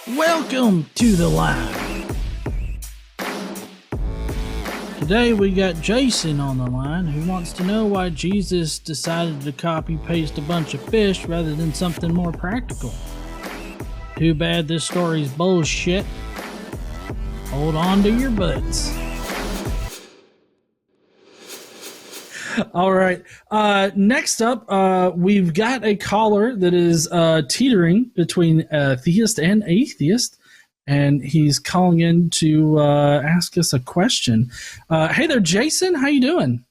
Welcome to the line. Today we got Jason on the line who wants to know why Jesus decided to copy paste a bunch of fish rather than something more practical. Too bad this story's bullshit. Hold on to your butts. All right. Next up, we've got a caller that is teetering between theist and atheist, and he's calling in to ask us a question. Hey there, Jason. How you doing?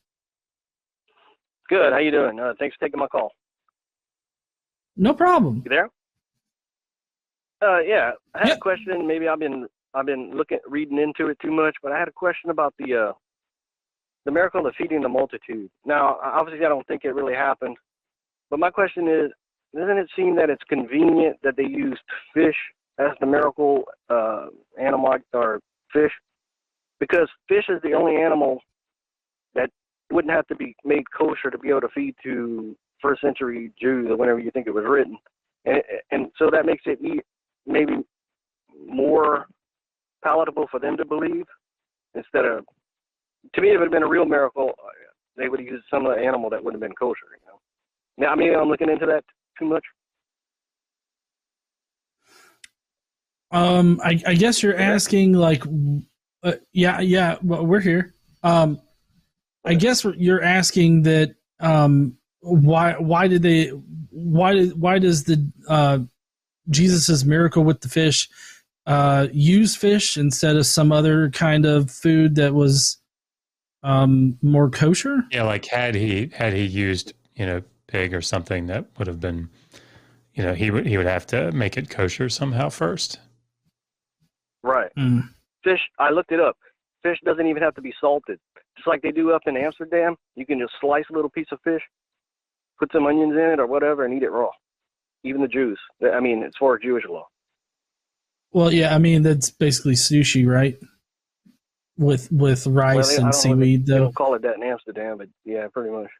Good. How you doing? Thanks for taking my call. No problem. You there? Yeah. I had a question. Maybe I've been reading into it too much, but I had a question about the miracle of feeding the multitude. Now, obviously, I don't think it really happened, but my question is, doesn't it seem that it's convenient that they used fish as the miracle animal or fish? Because fish is the only animal that wouldn't have to be made kosher to be able to feed to first century Jews or whenever you think it was written. And so that makes it maybe more palatable for them to believe instead of, to me, if it had been a real miracle, they would have used some of the animal that wouldn't have been kosher. You know? Now, I mean, I'm looking into that too much. I guess you're asking, like, yeah, well, we're here. I guess you're asking that why does the Jesus's miracle with the fish use fish instead of some other kind of food that was more kosher? Yeah, like had he used, pig or something, that would have been, he would have to make it kosher somehow first. Right. Fish, I looked it up. Fish doesn't even have to be salted. Just like they do up in Amsterdam, you can just slice a little piece of fish, put some onions in it or whatever, and eat it raw. Even the Jews. I mean, it's for Jewish law. Well, yeah, I mean, that's basically sushi, right? With rice and seaweed, though. They don't call it that in Amsterdam, but yeah, pretty much.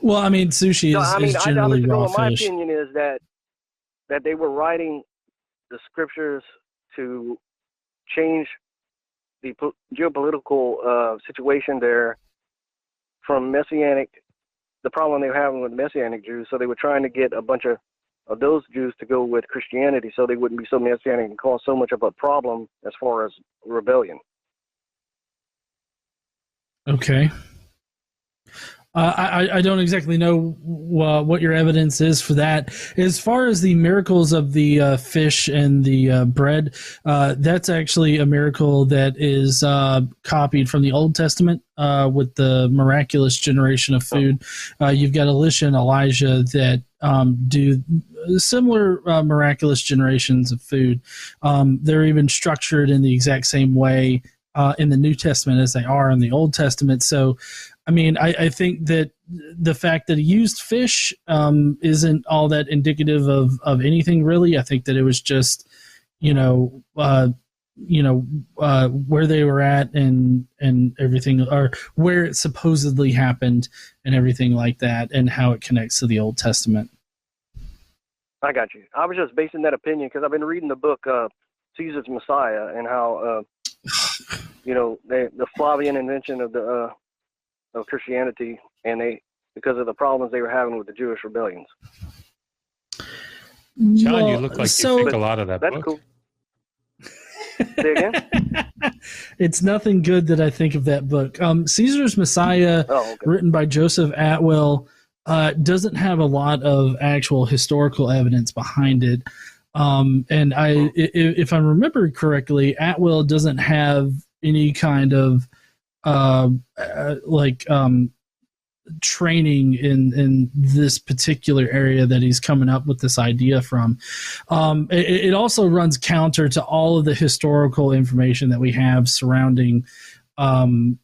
Well, I mean, sushi is generally raw fish. My opinion is that they were writing the scriptures to change the geopolitical situation there from Messianic, the problem they were having with Messianic Jews. So they were trying to get a bunch of those Jews to go with Christianity so they wouldn't be so Messianic and cause so much of a problem as far as rebellion. Okay. I don't exactly know what your evidence is for that. As far as the miracles of the fish and the bread, that's actually a miracle that is copied from the Old Testament with the miraculous generation of food. You've got Elisha and Elijah that do similar miraculous generations of food. They're even structured in the exact same way in the New Testament as they are in the Old Testament. So, I mean, I think that the fact that he used fish isn't all that indicative of anything, really. I think that it was just, where they were at and everything, or where it supposedly happened and everything like that, and how it connects to the Old Testament. I got you. I was just basing that opinion because I've been reading the book Caesar's Messiah and how, the Flavian invention of the of Christianity, and because of the problems they were having with the Jewish rebellions. John, you look like you think a lot of that book. Cool. Say again? It's nothing good that I think of that book. Caesar's Messiah, written by Joseph Atwell, doesn't have a lot of actual historical evidence behind it. And if I remember correctly, Atwell doesn't have any kind of training in this particular area that he's coming up with this idea from. It also runs counter to all of the historical information that we have surrounding the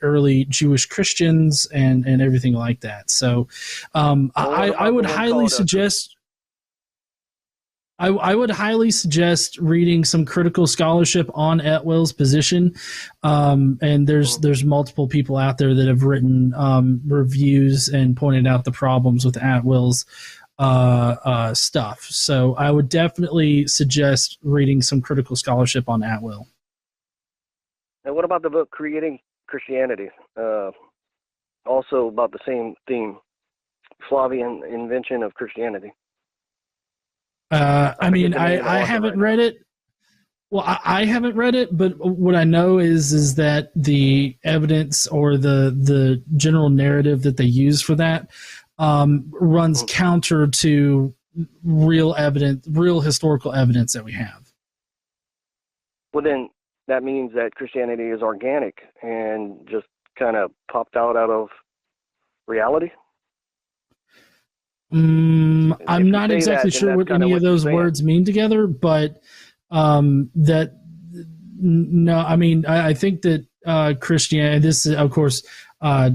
early Jewish Christians and everything like that. So I would highly suggest I would highly suggest reading some critical scholarship on Atwell's position. And there's multiple people out there that have written reviews and pointed out the problems with Atwell's stuff. So I would definitely suggest reading some critical scholarship on Atwill. And what about the book Creating Christianity? Also about the same theme, Flavian invention of Christianity. I mean, I haven't read it. Well, I haven't read it, but what I know is that the evidence or the general narrative that they use for that runs counter to real historical evidence that we have. Well, then that means that Christianity is organic and just kind of popped out of reality. I'm not exactly sure what any of those words mean together, but that no, I mean, I think that Christianity. This is, of course, I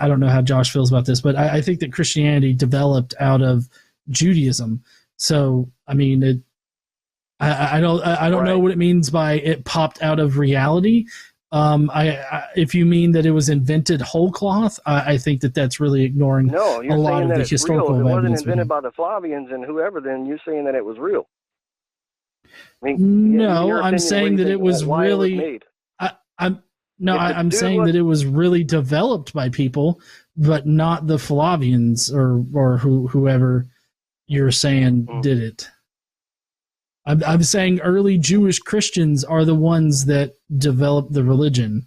don't know how Josh feels about this, but I think that Christianity developed out of Judaism. So, I mean, I don't know what it means by it popped out of reality. If you mean that it was invented whole cloth, I think that that's really ignoring a lot of the historical evidence. If it wasn't invented by the Flavians and whoever, then you're saying that it was real. I mean, no, I'm saying that it was really. I'm saying that it was really developed by people, but not the Flavians or whoever you're saying did it. I'm saying early Jewish Christians are the ones that developed the religion.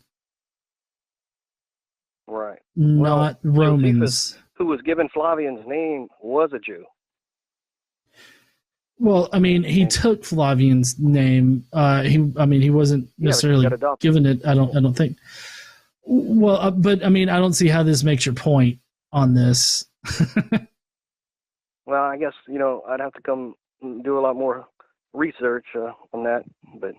Right. Not Romans. Josephus, who was given Flavian's name, was a Jew. Well, I mean, he took Flavian's name. He wasn't necessarily given it. I don't think. Well, but I mean, I don't see how this makes your point on this. Well, I guess I'd have to come do a lot more research on that, but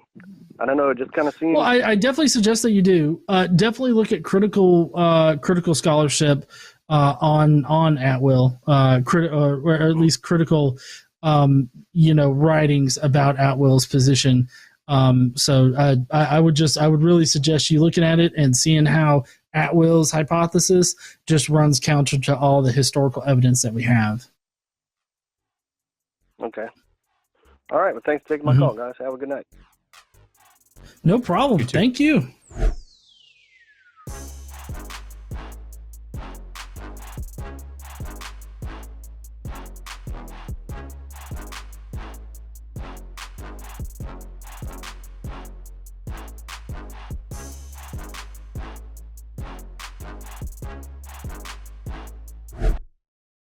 I don't know. It just kind of seems. Well, I definitely suggest that you do. Definitely look at critical scholarship on Atwill, or at least critical. Writings about Atwill's position. So I would really suggest you looking at it and seeing how Atwill's hypothesis just runs counter to all the historical evidence that we have. Okay. All right. Well, thanks for taking my call, guys. Have a good night. No problem. Thank you.